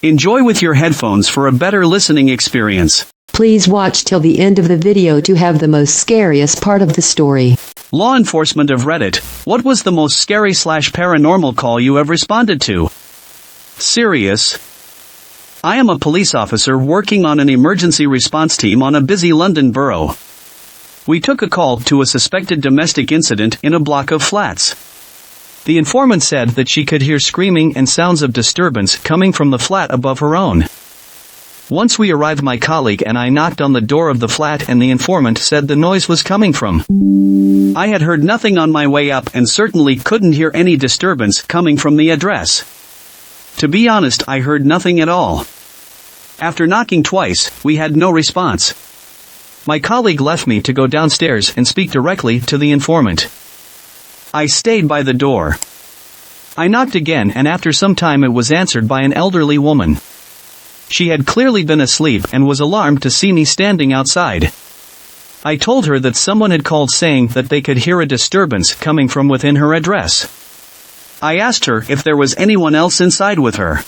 Enjoy with your headphones for a better listening experience. Please watch till the end of the video to have the most scariest part of the story. Law enforcement of Reddit, what was the most scary/paranormal call you have responded to? Serious? I am a police officer working on an emergency response team on a busy London borough. We took a call to a suspected domestic incident in a block of flats. The informant said that she could hear screaming and sounds of disturbance coming from the flat above her own. Once we arrived, my colleague and I knocked on the door of the flat and the informant said the noise was coming from. I had heard nothing on my way up and certainly couldn't hear any disturbance coming from the address. To be honest, I heard nothing at all. After knocking twice, we had no response. My colleague left me to go downstairs and speak directly to the informant. I stayed by the door. I knocked again and after some time it was answered by an elderly woman. She had clearly been asleep and was alarmed to see me standing outside. I told her that someone had called saying that they could hear a disturbance coming from within her address. I asked her if there was anyone else inside with her.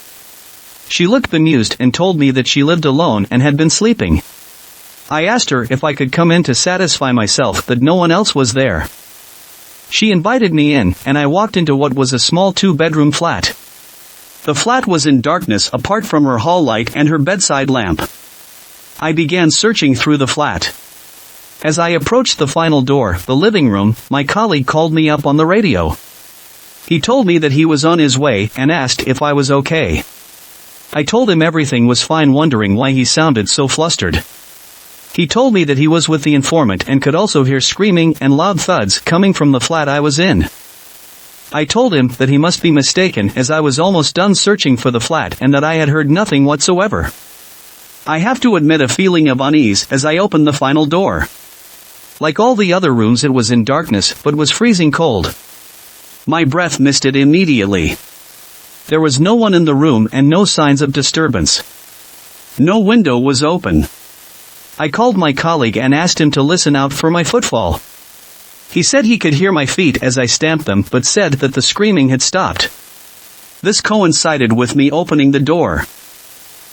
She looked bemused and told me that she lived alone and had been sleeping. I asked her if I could come in to satisfy myself that no one else was there. She invited me in, and I walked into what was a small 2-bedroom flat. The flat was in darkness apart from her hall light and her bedside lamp. I began searching through the flat. As I approached the final door, the living room, my colleague called me up on the radio. He told me that he was on his way and asked if I was okay. I told him everything was fine, wondering why he sounded so flustered. He told me that he was with the informant and could also hear screaming and loud thuds coming from the flat I was in. I told him that he must be mistaken as I was almost done searching for the flat and that I had heard nothing whatsoever. I have to admit a feeling of unease as I opened the final door. Like all the other rooms, it was in darkness but was freezing cold. My breath misted immediately. There was no one in the room and no signs of disturbance. No window was open. I called my colleague and asked him to listen out for my footfall. He said he could hear my feet as I stamped them but said that the screaming had stopped. This coincided with me opening the door.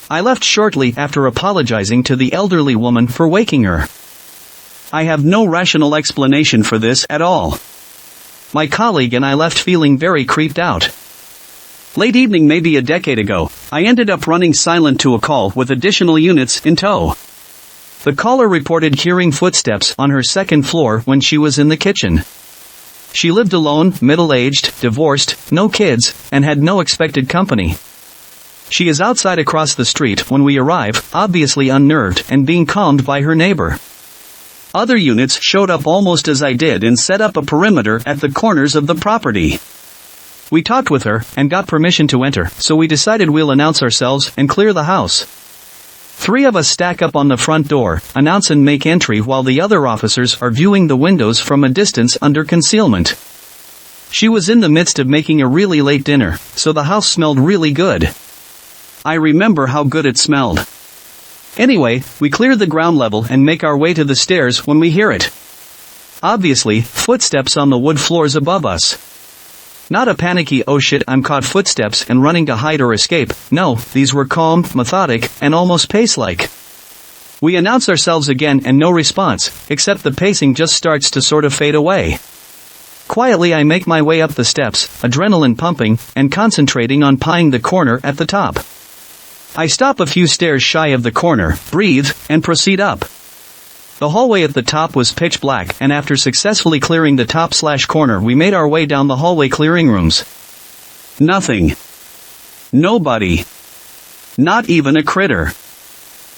I left shortly after apologizing to the elderly woman for waking her. I have no rational explanation for this at all. My colleague and I left feeling very creeped out. Late evening, maybe a decade ago, I ended up running silent to a call with additional units in tow. The caller reported hearing footsteps on her second floor when she was in the kitchen. She lived alone, middle-aged, divorced, no kids, and had no expected company. She is outside across the street when we arrive, obviously unnerved and being calmed by her neighbor. Other units showed up almost as I did and set up a perimeter at the corners of the property. We talked with her and got permission to enter, so we decided we'll announce ourselves and clear the house. 3 of us stack up on the front door, announce and make entry while the other officers are viewing the windows from a distance under concealment. She was in the midst of making a really late dinner, so the house smelled really good. I remember how good it smelled. Anyway, we clear the ground level and make our way to the stairs when we hear it. Obviously, footsteps on the wood floors above us. Not a panicky "oh shit, I'm caught" footsteps and running to hide or escape. No, these were calm, methodic, and almost pace-like. We announce ourselves again and no response, except the pacing just starts to sort of fade away. Quietly I make my way up the steps, adrenaline pumping, and concentrating on pieing the corner at the top. I stop a few stairs shy of the corner, breathe, and proceed up. The hallway at the top was pitch black, and after successfully clearing the top/corner we made our way down the hallway clearing rooms. Nothing. Nobody. Not even a critter.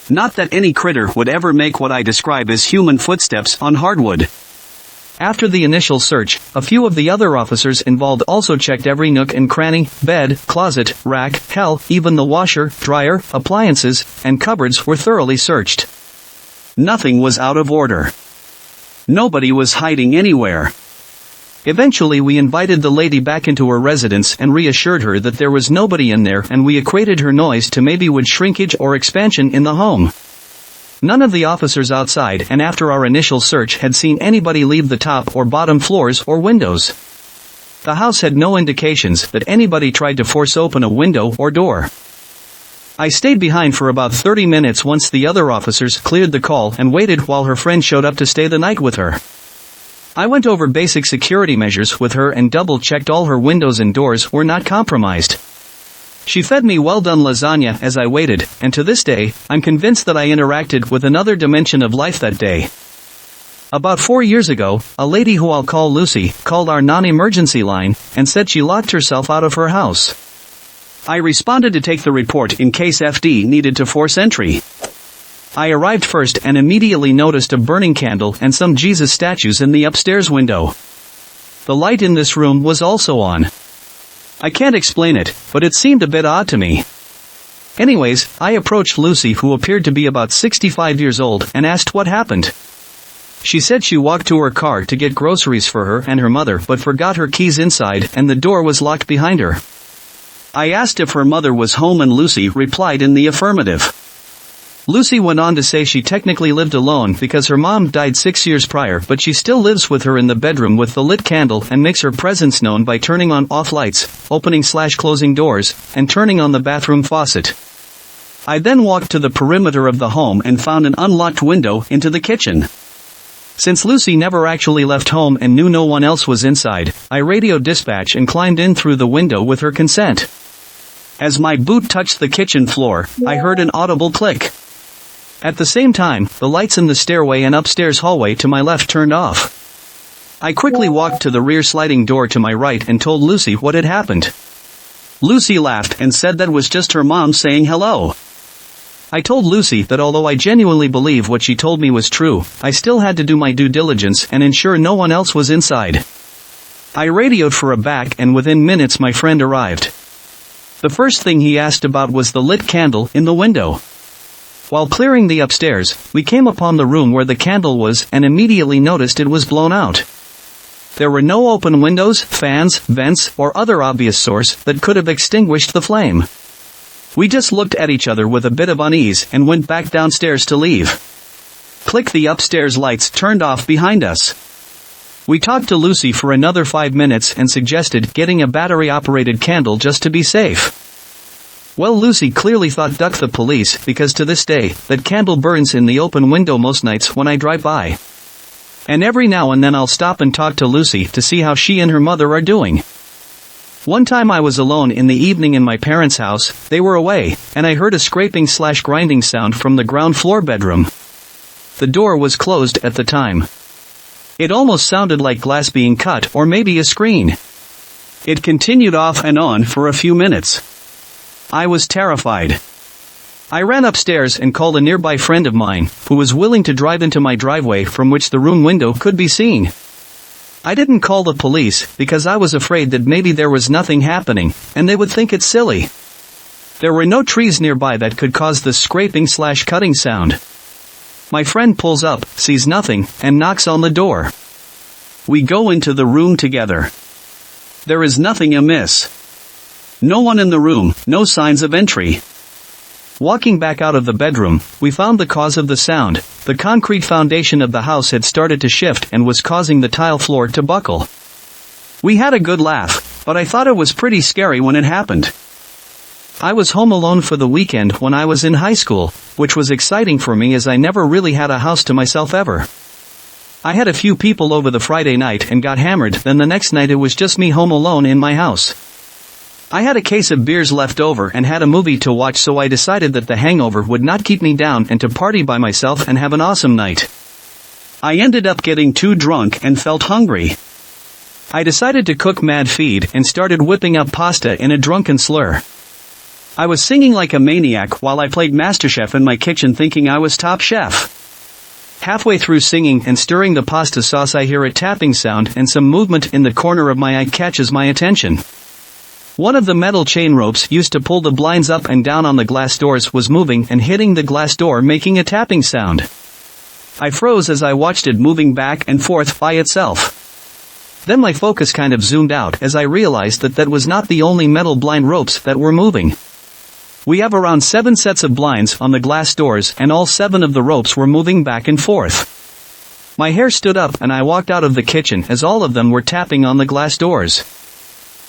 Not that any critter would ever make what I describe as human footsteps on hardwood. After the initial search, a few of the other officers involved also checked every nook and cranny, bed, closet, rack, hell, even the washer, dryer, appliances, and cupboards were thoroughly searched. Nothing was out of order. Nobody was hiding anywhere. Eventually we invited the lady back into her residence and reassured her that there was nobody in there, and we equated her noise to maybe wood shrinkage or expansion in the home. None of the officers outside and after our initial search had seen anybody leave the top or bottom floors or windows. The house had no indications that anybody tried to force open a window or door. I stayed behind for about 30 minutes once the other officers cleared the call and waited while her friend showed up to stay the night with her. I went over basic security measures with her and double-checked all her windows and doors were not compromised. She fed me well-done lasagna as I waited, and to this day, I'm convinced that I interacted with another dimension of life that day. About 4 years ago, a lady who I'll call Lucy called our non-emergency line and said she locked herself out of her house. I responded to take the report in case FD needed to force entry. I arrived first and immediately noticed a burning candle and some Jesus statues in the upstairs window. The light in this room was also on. I can't explain it, but it seemed a bit odd to me. Anyways, I approached Lucy, who appeared to be about 65 years old, and asked what happened. She said she walked to her car to get groceries for her and her mother but forgot her keys inside and the door was locked behind her. I asked if her mother was home and Lucy replied in the affirmative. Lucy went on to say she technically lived alone because her mom died 6 years prior, but she still lives with her in the bedroom with the lit candle and makes her presence known by turning on off lights, opening/closing doors, and turning on the bathroom faucet. I then walked to the perimeter of the home and found an unlocked window into the kitchen. Since Lucy never actually left home and knew no one else was inside, I radioed dispatch and climbed in through the window with her consent. As my boot touched the kitchen floor, I heard an audible click. At the same time, the lights in the stairway and upstairs hallway to my left turned off. I quickly walked to the rear sliding door to my right and told Lucy what had happened. Lucy laughed and said that was just her mom saying hello. I told Lucy that although I genuinely believe what she told me was true, I still had to do my due diligence and ensure no one else was inside. I radioed for a back and within minutes my friend arrived. The first thing he asked about was the lit candle in the window. While clearing the upstairs, we came upon the room where the candle was and immediately noticed it was blown out. There were no open windows, fans, vents, or other obvious source that could have extinguished the flame. We just looked at each other with a bit of unease and went back downstairs to leave. Click, the upstairs lights turned off behind us. We talked to Lucy for another 5 minutes and suggested getting a battery-operated candle just to be safe. Well, Lucy clearly thought duck the police because to this day, that candle burns in the open window most nights when I drive by. And every now and then I'll stop and talk to Lucy to see how she and her mother are doing. One time I was alone in the evening in my parents' house, they were away, and I heard a scraping/grinding sound from the ground floor bedroom. The door was closed at the time. It almost sounded like glass being cut or maybe a screen. It continued off and on for a few minutes. I was terrified. I ran upstairs and called a nearby friend of mine, who was willing to drive into my driveway from which the room window could be seen. I didn't call the police because I was afraid that maybe there was nothing happening, and they would think it's silly. There were no trees nearby that could cause the scraping/cutting sound. My friend pulls up, sees nothing, and knocks on the door. We go into the room together. There is nothing amiss. No one in the room, no signs of entry. Walking back out of the bedroom, we found the cause of the sound. The concrete foundation of the house had started to shift and was causing the tile floor to buckle. We had a good laugh, but I thought it was pretty scary when it happened. I was home alone for the weekend when I was in high school, which was exciting for me as I never really had a house to myself ever. I had a few people over the Friday night and got hammered, then the next night it was just me home alone in my house. I had a case of beers left over and had a movie to watch, so I decided that the hangover would not keep me down and to party by myself and have an awesome night. I ended up getting too drunk and felt hungry. I decided to cook mad feed and started whipping up pasta in a drunken slur. I was singing like a maniac while I played MasterChef in my kitchen thinking I was top chef. Halfway through singing and stirring the pasta sauce, I hear a tapping sound and some movement in the corner of my eye catches my attention. One of the metal chain ropes used to pull the blinds up and down on the glass doors was moving and hitting the glass door, making a tapping sound. I froze as I watched it moving back and forth by itself. Then my focus kind of zoomed out as I realized that that was not the only metal blind ropes that were moving. We have around 7 sets of blinds on the glass doors and all 7 of the ropes were moving back and forth. My hair stood up and I walked out of the kitchen as all of them were tapping on the glass doors.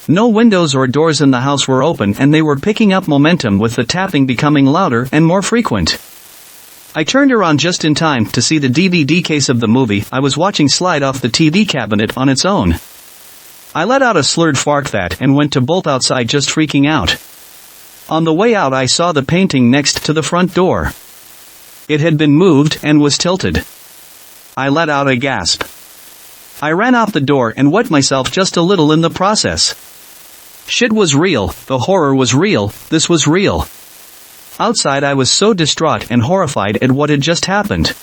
No windows or doors in the house were open, and they were picking up momentum, with the tapping becoming louder and more frequent. I turned around just in time to see the DVD case of the movie I was watching slide off the TV cabinet on its own. I let out a slurred fart that and went to bolt outside, just freaking out. On the way out, I saw the painting next to the front door. It had been moved and was tilted. I let out a gasp. I ran out the door and wet myself just a little in the process. Shit was real, the horror was real, this was real. Outside, I was so distraught and horrified at what had just happened.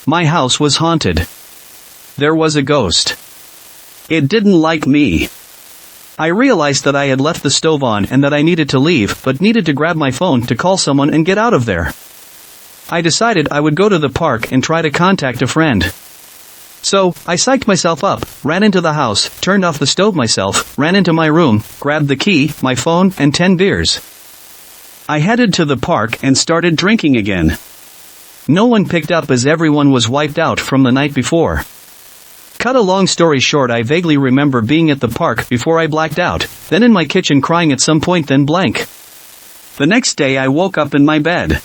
My house was haunted. There was a ghost. It didn't like me. I realized that I had left the stove on and that I needed to leave, but needed to grab my phone to call someone and get out of there. I decided I would go to the park and try to contact a friend. So, I psyched myself up, ran into the house, turned off the stove myself, ran into my room, grabbed the key, my phone, and 10 beers. I headed to the park and started drinking again. No one picked up as everyone was wiped out from the night before. Cut a long story short, I vaguely remember being at the park before I blacked out, then in my kitchen crying at some point, then blank. The next day I woke up in my bed.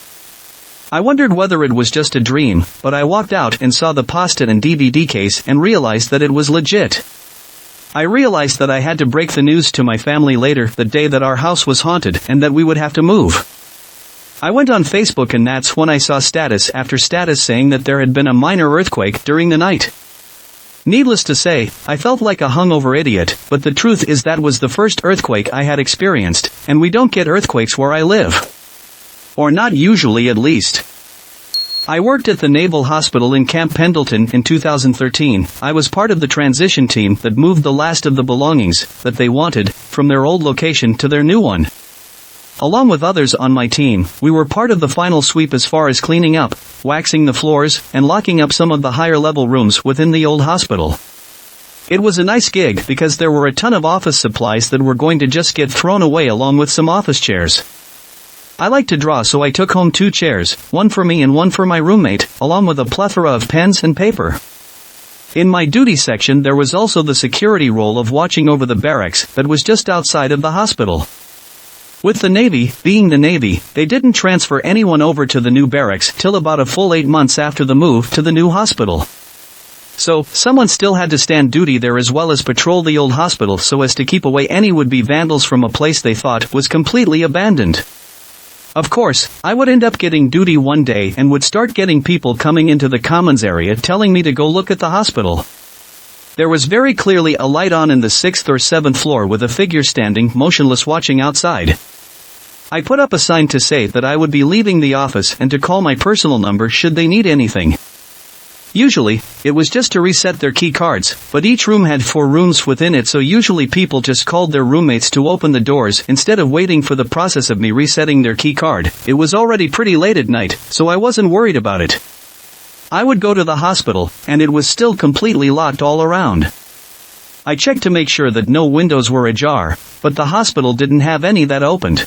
I wondered whether it was just a dream, but I walked out and saw the post-it and DVD case and realized that it was legit. I realized that I had to break the news to my family later the day that our house was haunted and that we would have to move. I went on Facebook, and that's when I saw status after status saying that there had been a minor earthquake during the night. Needless to say, I felt like a hungover idiot, but the truth is that was the first earthquake I had experienced, and we don't get earthquakes where I live. Or not usually, at least. I worked at the Naval Hospital in Camp Pendleton in 2013. I was part of the transition team that moved the last of the belongings that they wanted from their old location to their new one. Along with others on my team, we were part of the final sweep as far as cleaning up, waxing the floors, and locking up some of the higher level rooms within the old hospital. It was a nice gig because there were a ton of office supplies that were going to just get thrown away, along with some office chairs. I like to draw, so I took home 2 chairs, one for me and one for my roommate, along with a plethora of pens and paper. In my duty section there was also the security role of watching over the barracks that was just outside of the hospital. With the Navy, being the Navy, they didn't transfer anyone over to the new barracks till about a full 8 months after the move to the new hospital. So, someone still had to stand duty there as well as patrol the old hospital so as to keep away any would-be vandals from a place they thought was completely abandoned. Of course, I would end up getting duty one day and would start getting people coming into the commons area telling me to go look at the hospital. There was very clearly a light on in the 6th or 7th floor with a figure standing motionless watching outside. I put up a sign to say that I would be leaving the office and to call my personal number should they need anything. Usually, it was just to reset their key cards, but each room had 4 rooms within it, so usually people just called their roommates to open the doors instead of waiting for the process of me resetting their key card. It was already pretty late at night, so I wasn't worried about it. I would go to the hospital, and it was still completely locked all around. I checked to make sure that no windows were ajar, but the hospital didn't have any that opened.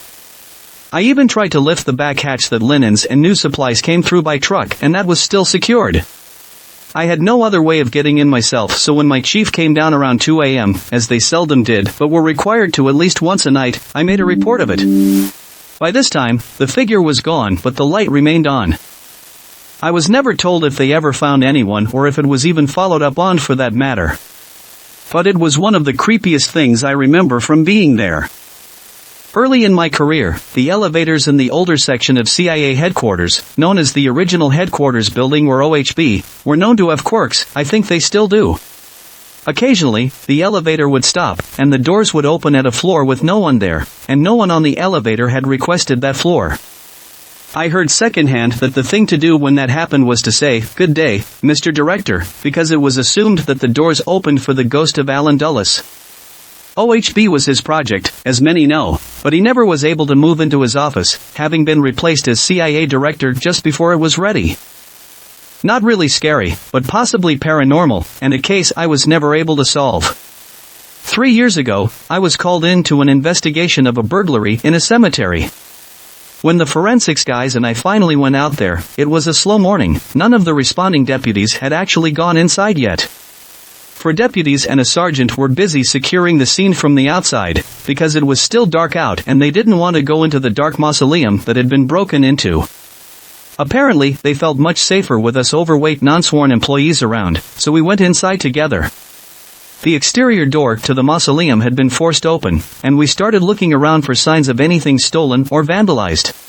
I even tried to lift the back hatch that linens and new supplies came through by truck, and that was still secured. I had no other way of getting in myself, so when my chief came down around 2 a.m., as they seldom did but were required to at least once a night, I made a report of it. By this time, the figure was gone, but the light remained on. I was never told if they ever found anyone or if it was even followed up on for that matter. But it was one of the creepiest things I remember from being there. Early in my career, the elevators in the older section of CIA headquarters, known as the Original Headquarters Building or OHB, were known to have quirks. I think they still do. Occasionally, the elevator would stop, and the doors would open at a floor with no one there, and no one on the elevator had requested that floor. I heard secondhand that the thing to do when that happened was to say, "Good day, Mr. Director," because it was assumed that the doors opened for the ghost of Alan Dulles. OHB was his project, as many know, but he never was able to move into his office, having been replaced as CIA director just before it was ready. Not really scary, but possibly paranormal, and a case I was never able to solve. 3 years ago, I was called in to an investigation of a burglary in a cemetery. When the forensics guys and I finally went out there, it was a slow morning. None of the responding deputies had actually gone inside yet. for deputies and a sergeant were busy securing the scene from the outside, because it was still dark out and they didn't want to go into the dark mausoleum that had been broken into. Apparently, they felt much safer with us overweight non-sworn employees around, so we went inside together. The exterior door to the mausoleum had been forced open, and we started looking around for signs of anything stolen or vandalized.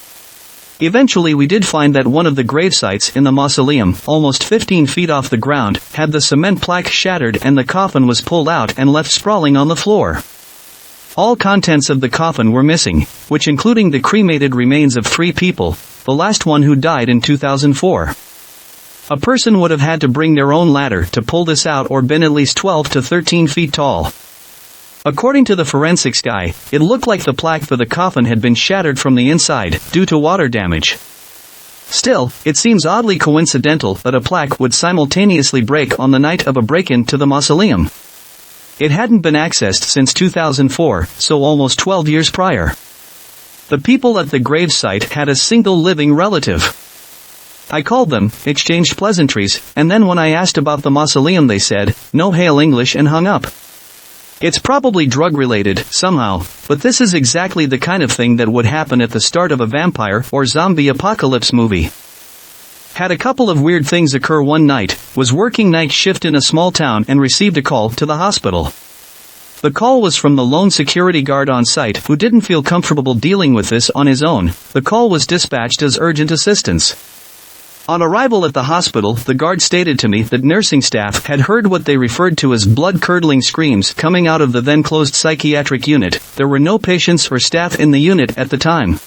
Eventually we did find that one of the grave sites in the mausoleum, almost 15 feet off the ground, had the cement plaque shattered and the coffin was pulled out and left sprawling on the floor. All contents of the coffin were missing, which including the cremated remains of 3 people, the last one who died in 2004. A person would have had to bring their own ladder to pull this out or been at least 12 to 13 feet tall. According to the forensics guy, it looked like the plaque for the coffin had been shattered from the inside, due to water damage. Still, it seems oddly coincidental that a plaque would simultaneously break on the night of a break-in to the mausoleum. It hadn't been accessed since 2004, so almost 12 years prior. The people at the gravesite had a single living relative. I called them, exchanged pleasantries, and then when I asked about the mausoleum they said, "No hail English," and hung up. It's probably drug-related, somehow, but this is exactly the kind of thing that would happen at the start of a vampire or zombie apocalypse movie. Had a couple of weird things occur one night, was working night shift in a small town and received a call to the hospital. The call was from the lone security guard on site who didn't feel comfortable dealing with this on his own. The call was dispatched as urgent assistance. On arrival at the hospital, the guard stated to me that nursing staff had heard what they referred to as blood-curdling screams coming out of the then-closed psychiatric unit. There were no patients or staff in the unit at the time.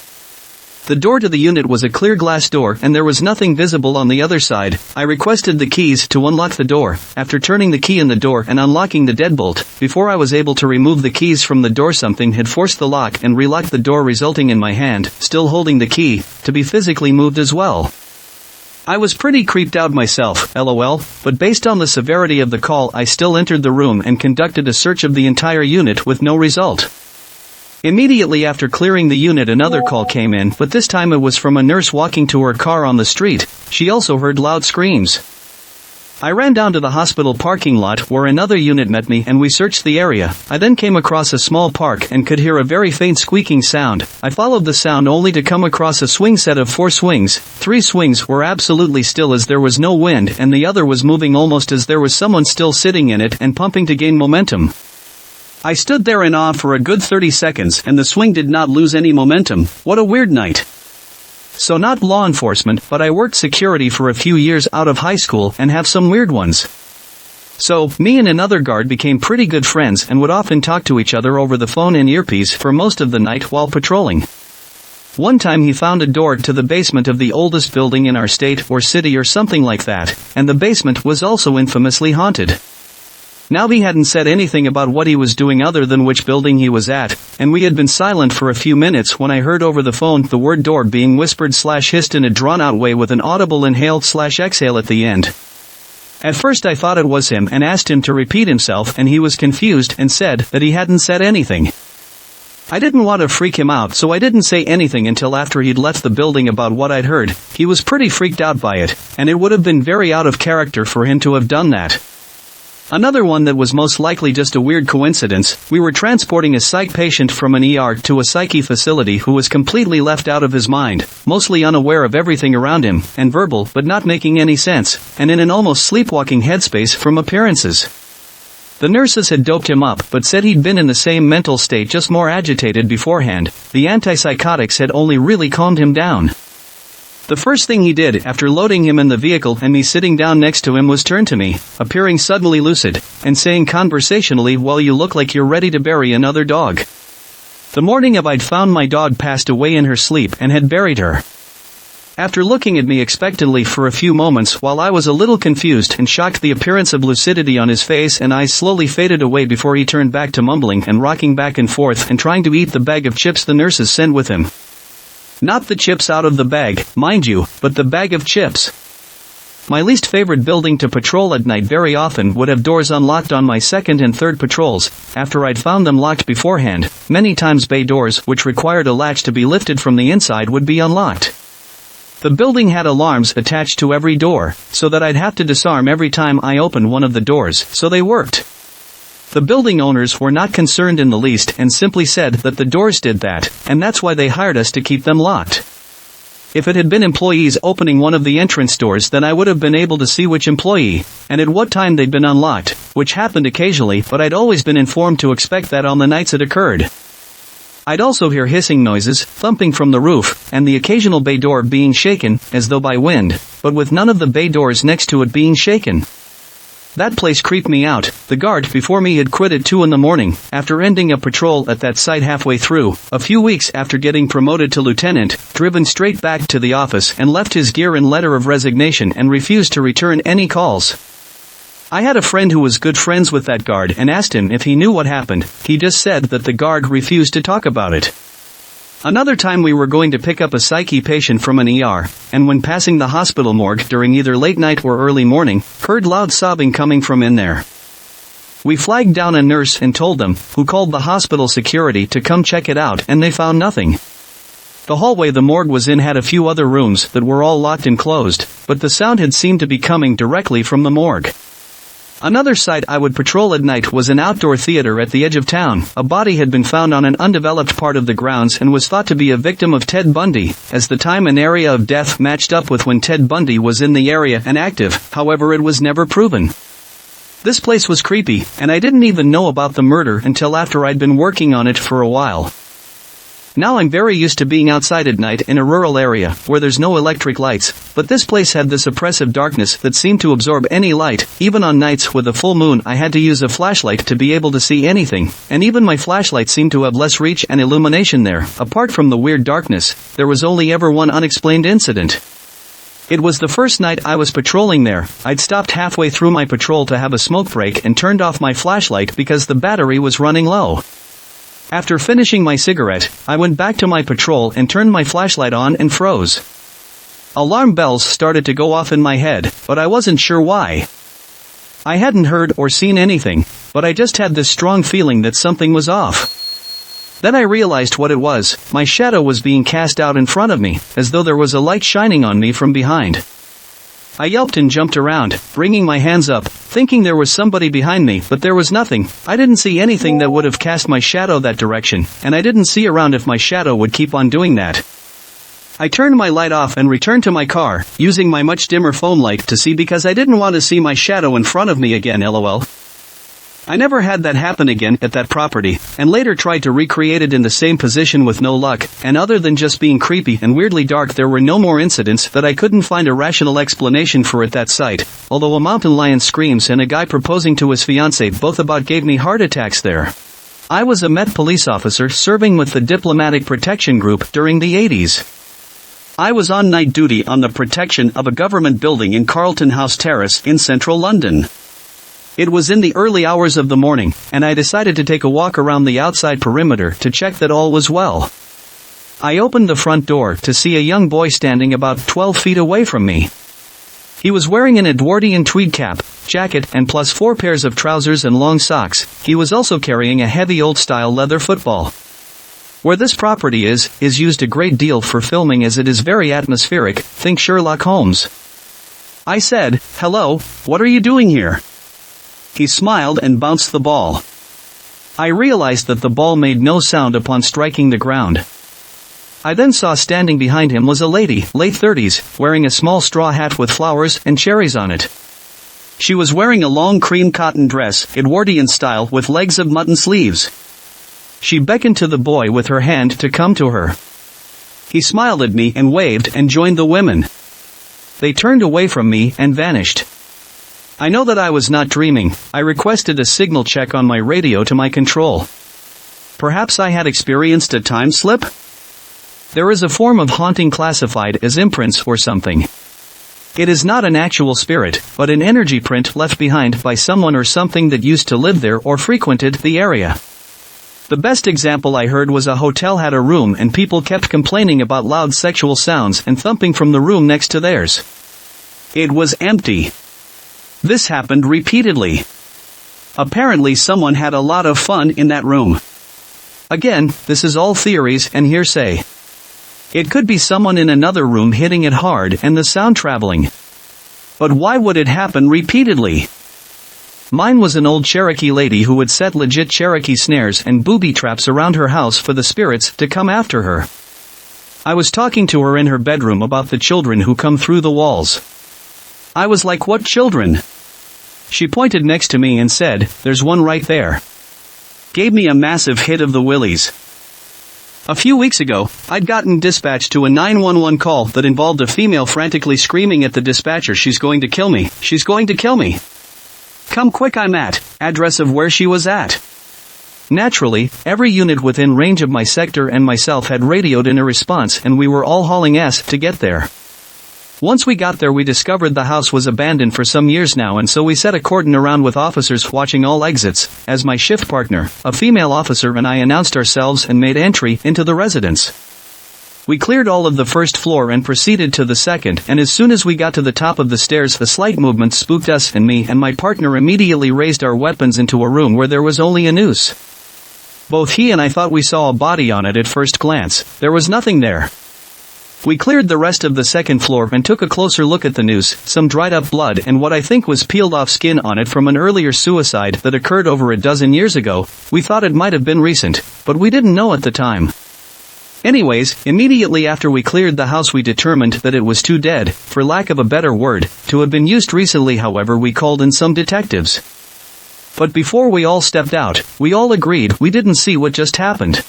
The door to the unit was a clear glass door and there was nothing visible on the other side. I requested the keys to unlock the door. After turning the key in the door and unlocking the deadbolt, before I was able to remove the keys from the door something had forced the lock and relocked the door, resulting in my hand, still holding the key, to be physically moved as well. I was pretty creeped out myself, lol, but based on the severity of the call I still entered the room and conducted a search of the entire unit with no result. Immediately after clearing the unit another call came in, but this time it was from a nurse walking to her car on the street. She also heard loud screams. I ran down to the hospital parking lot where another unit met me and we searched the area. I then came across a small park and could hear a very faint squeaking sound. I followed the sound only to come across a swing set of 4 swings. 3 swings were absolutely still as there was no wind and the other was moving almost as there was someone still sitting in it and pumping to gain momentum. I stood there in awe for a good 30 seconds and the swing did not lose any momentum. What a weird night. So not law enforcement, but I worked security for a few years out of high school and have some weird ones. So, me and another guard became pretty good friends and would often talk to each other over the phone and earpiece for most of the night while patrolling. One time he found a door to the basement of the oldest building in our state or city or something like that, and the basement was also infamously haunted. Now he hadn't said anything about what he was doing other than which building he was at, and we had been silent for a few minutes when I heard over the phone the word door being whispered/hissed in a drawn-out way with an audible inhaled/exhale at the end. At first I thought it was him and asked him to repeat himself and he was confused and said that he hadn't said anything. I didn't want to freak him out so I didn't say anything until after he'd left the building about what I'd heard. He was pretty freaked out by it, and it would have been very out of character for him to have done that. Another one that was most likely just a weird coincidence, we were transporting a psych patient from an ER to a psyche facility who was completely left out of his mind, mostly unaware of everything around him, and verbal but not making any sense, and in an almost sleepwalking headspace from appearances. The nurses had doped him up but said he'd been in the same mental state just more agitated beforehand. The antipsychotics had only really calmed him down. The first thing he did after loading him in the vehicle and me sitting down next to him was turn to me, appearing suddenly lucid, and saying conversationally, "Well, you look like you're ready to bury another dog." The morning of I'd found my dog passed away in her sleep and had buried her. After looking at me expectantly for a few moments while I was a little confused and shocked, the appearance of lucidity on his face and eyes slowly faded away before he turned back to mumbling and rocking back and forth and trying to eat the bag of chips the nurses sent with him. Not the chips out of the bag, mind you, but the bag of chips. My least favorite building to patrol at night very often would have doors unlocked on my second and third patrols, after I'd found them locked beforehand. Many times bay doors, which required a latch to be lifted from the inside, would be unlocked. The building had alarms attached to every door, so that I'd have to disarm every time I opened one of the doors, so they worked. The building owners were not concerned in the least and simply said that the doors did that, and that's why they hired us to keep them locked. If it had been employees opening one of the entrance doors, then I would have been able to see which employee, and at what time they'd been unlocked, which happened occasionally, but I'd always been informed to expect that on the nights it occurred. I'd also hear hissing noises, thumping from the roof, and the occasional bay door being shaken, as though by wind, but with none of the bay doors next to it being shaken. That place creeped me out. The guard before me had quit at 2 a.m, after ending a patrol at that site halfway through, a few weeks after getting promoted to lieutenant, driven straight back to the office and left his gear in letter of resignation and refused to return any calls. I had a friend who was good friends with that guard and asked him if he knew what happened. He just said that the guard refused to talk about it. Another time we were going to pick up a psyche patient from an ER, and when passing the hospital morgue during either late night or early morning, heard loud sobbing coming from in there. We flagged down a nurse and told them, who called the hospital security to come check it out, and they found nothing. The hallway the morgue was in had a few other rooms that were all locked and closed, but the sound had seemed to be coming directly from the morgue. Another site I would patrol at night was an outdoor theater at the edge of town. A body had been found on an undeveloped part of the grounds and was thought to be a victim of Ted Bundy, as the time and area of death matched up with when Ted Bundy was in the area and active. However, it was never proven. This place was creepy, and I didn't even know about the murder until after I'd been working on it for a while. Now I'm very used to being outside at night in a rural area, where there's no electric lights, but this place had this oppressive darkness that seemed to absorb any light. Even on nights with a full moon I had to use a flashlight to be able to see anything, and even my flashlight seemed to have less reach and illumination there. Apart from the weird darkness, there was only ever one unexplained incident. It was the first night I was patrolling there. I'd stopped halfway through my patrol to have a smoke break and turned off my flashlight because the battery was running low. After finishing my cigarette, I went back to my patrol and turned my flashlight on and froze. Alarm bells started to go off in my head, but I wasn't sure why. I hadn't heard or seen anything, but I just had this strong feeling that something was off. Then I realized what it was. My shadow was being cast out in front of me, as though there was a light shining on me from behind. I yelped and jumped around, bringing my hands up, thinking there was somebody behind me, but there was nothing. I didn't see anything that would have cast my shadow that direction, and I didn't see around if my shadow would keep on doing that. I turned my light off and returned to my car, using my much dimmer phone light to see because I didn't want to see my shadow in front of me again, lol. I never had that happen again at that property, and later tried to recreate it in the same position with no luck, and other than just being creepy and weirdly dark, there were no more incidents that I couldn't find a rational explanation for at that site, although a mountain lion screams and a guy proposing to his fiancée both about gave me heart attacks there. I was a Met police officer serving with the Diplomatic Protection Group during the 80s. I was on night duty on the protection of a government building in Carlton House Terrace in central London. It was in the early hours of the morning, and I decided to take a walk around the outside perimeter to check that all was well. I opened the front door to see a young boy standing about 12 feet away from me. He was wearing an Edwardian tweed cap, jacket, and plus 4 pairs of trousers and long socks. He was also carrying a heavy old-style leather football. Where this property is used a great deal for filming as it is very atmospheric. Think Sherlock Holmes. I said, "Hello, what are you doing here?" He smiled and bounced the ball. I realized that the ball made no sound upon striking the ground. I then saw standing behind him was a lady, late 30s, wearing a small straw hat with flowers and cherries on it. She was wearing a long cream cotton dress, Edwardian style, with legs of mutton sleeves. She beckoned to the boy with her hand to come to her. He smiled at me and waved and joined the women. They turned away from me and vanished. I know that I was not dreaming. I requested a signal check on my radio to my control. Perhaps I had experienced a time slip? There is a form of haunting classified as imprints or something. It is not an actual spirit, but an energy print left behind by someone or something that used to live there or frequented the area. The best example I heard was a hotel had a room and people kept complaining about loud sexual sounds and thumping from the room next to theirs. It was empty. This happened repeatedly. Apparently someone had a lot of fun in that room. Again, this is all theories and hearsay. It could be someone in another room hitting it hard and the sound traveling. But why would it happen repeatedly? Mine was an old Cherokee lady who would set legit Cherokee snares and booby traps around her house for the spirits to come after her. I was talking to her in her bedroom about the children who come through the walls. I was like, what children? She pointed next to me and said, there's one right there. Gave me a massive hit of the willies. A few weeks ago, I'd gotten dispatched to a 911 call that involved a female frantically screaming at the dispatcher, she's going to kill me, she's going to kill me. Come quick, I'm at, address of where she was at. Naturally, every unit within range of my sector and myself had radioed in a response, and we were all hauling ass to get there. Once we got there, we discovered the house was abandoned for some years now, and so we set a cordon around with officers watching all exits, as my shift partner, a female officer, and I announced ourselves and made entry into the residence. We cleared all of the first floor and proceeded to the second, and as soon as we got to the top of the stairs, a slight movement spooked us, and me and my partner immediately raised our weapons into a room where there was only a noose. Both he and I thought we saw a body on it at first glance. There was nothing there. We cleared the rest of the second floor and took a closer look at the noose, some dried up blood and what I think was peeled off skin on it from an earlier suicide that occurred over a dozen years ago. We thought it might have been recent, but we didn't know at the time. Anyways, immediately after we cleared the house, we determined that it was too dead, for lack of a better word, to have been used recently. However, we called in some detectives. But before we all stepped out, we all agreed we didn't see what just happened.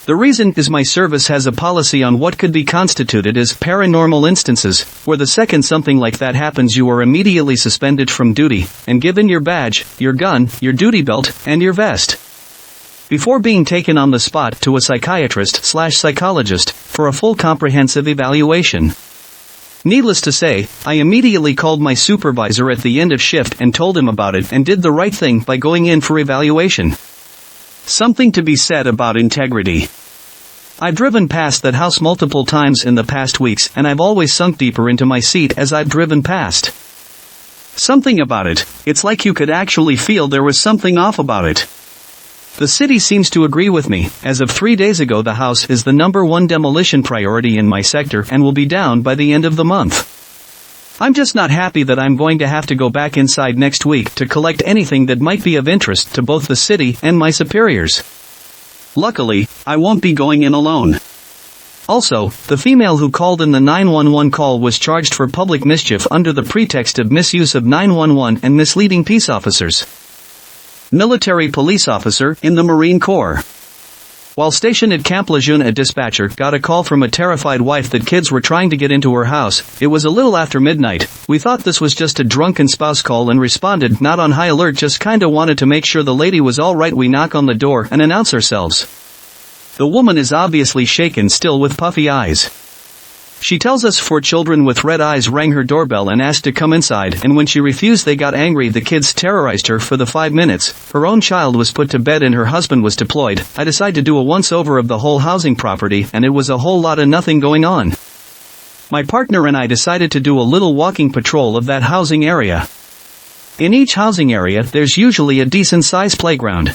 The reason is my service has a policy on what could be constituted as paranormal instances, where the second something like that happens you are immediately suspended from duty, and given your badge, your gun, your duty belt, and your vest. Before being taken on the spot to a psychiatrist/psychologist, for a full comprehensive evaluation. Needless to say, I immediately called my supervisor at the end of shift and told him about it, and did the right thing by going in for evaluation. Something to be said about integrity. I've driven past that house multiple times in the past weeks, and I've always sunk deeper into my seat as I've driven past. Something about it, it's like you could actually feel there was something off about it. The city seems to agree with me. As of 3 days ago, the house is the #1 demolition priority in my sector and will be down by the end of the month. I'm just not happy that I'm going to have to go back inside next week to collect anything that might be of interest to both the city and my superiors. Luckily, I won't be going in alone. Also, the female who called in the 911 call was charged for public mischief under the pretext of misuse of 911 and misleading peace officers. Military police officer in the Marine Corps. While stationed at Camp Lejeune, a dispatcher got a call from a terrified wife that kids were trying to get into her house. It was a little after midnight. We thought this was just a drunken spouse call and responded, not on high alert, just kinda wanted to make sure the lady was alright. We knock on the door and announce ourselves. The woman is obviously shaken, still with puffy eyes. She tells us 4 children with red eyes rang her doorbell and asked to come inside, and when she refused they got angry. The kids terrorized her for the 5 minutes. Her own child was put to bed and her husband was deployed. I decided to do a once-over of the whole housing property, and it was a whole lot of nothing going on. My partner and I decided to do a little walking patrol of that housing area. In each housing area there's usually a decent-sized playground.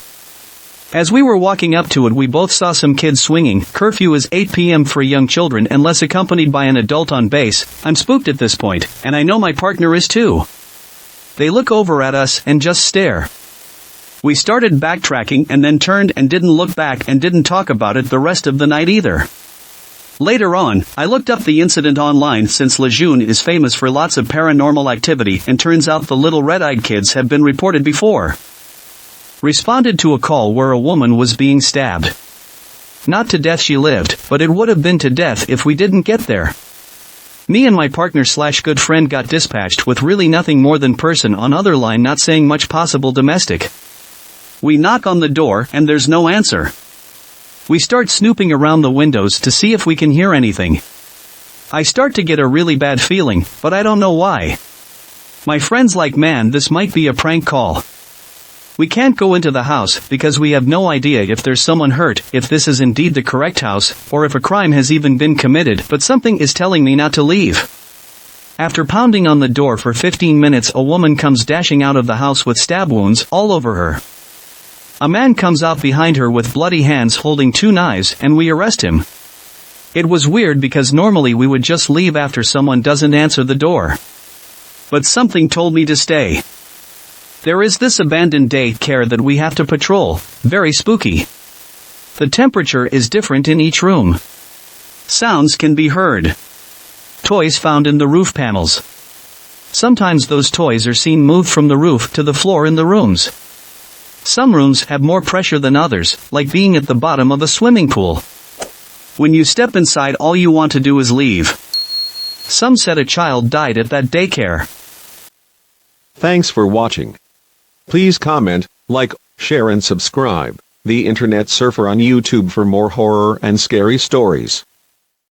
As we were walking up to it, we both saw some kids swinging. Curfew is 8 p.m. for young children unless accompanied by an adult on base. I'm spooked at this point, and I know my partner is too. They look over at us and just stare. We started backtracking and then turned and didn't look back and didn't talk about it the rest of the night either. Later on, I looked up the incident online since Lejeune is famous for lots of paranormal activity, and turns out the little red-eyed kids have been reported before. Responded to a call where a woman was being stabbed. Not to death she lived, but it would have been to death if we didn't get there. Me and my partner/good friend got dispatched with really nothing more than person on other line, not saying much, possible domestic. We knock on the door and there's no answer. We start snooping around the windows to see if we can hear anything. I start to get a really bad feeling, but I don't know why. My friend's like, man, this might be a prank call. We can't go into the house because we have no idea if there's someone hurt, if this is indeed the correct house, or if a crime has even been committed, but something is telling me not to leave. After pounding on the door for 15 minutes, a woman comes dashing out of the house with stab wounds all over her. A man comes out behind her with bloody hands holding 2 knives, and we arrest him. It was weird because normally we would just leave after someone doesn't answer the door. But something told me to stay. There is this abandoned daycare that we have to patrol, very spooky. The temperature is different in each room. Sounds can be heard. Toys found in the roof panels. Sometimes those toys are seen moved from the roof to the floor in the rooms. Some rooms have more pressure than others, like being at the bottom of a swimming pool. When you step inside, all you want to do is leave. Some said a child died at that daycare. Thanks for watching. Please comment, like, share and subscribe. The Internet Surfer on YouTube for more horror and scary stories.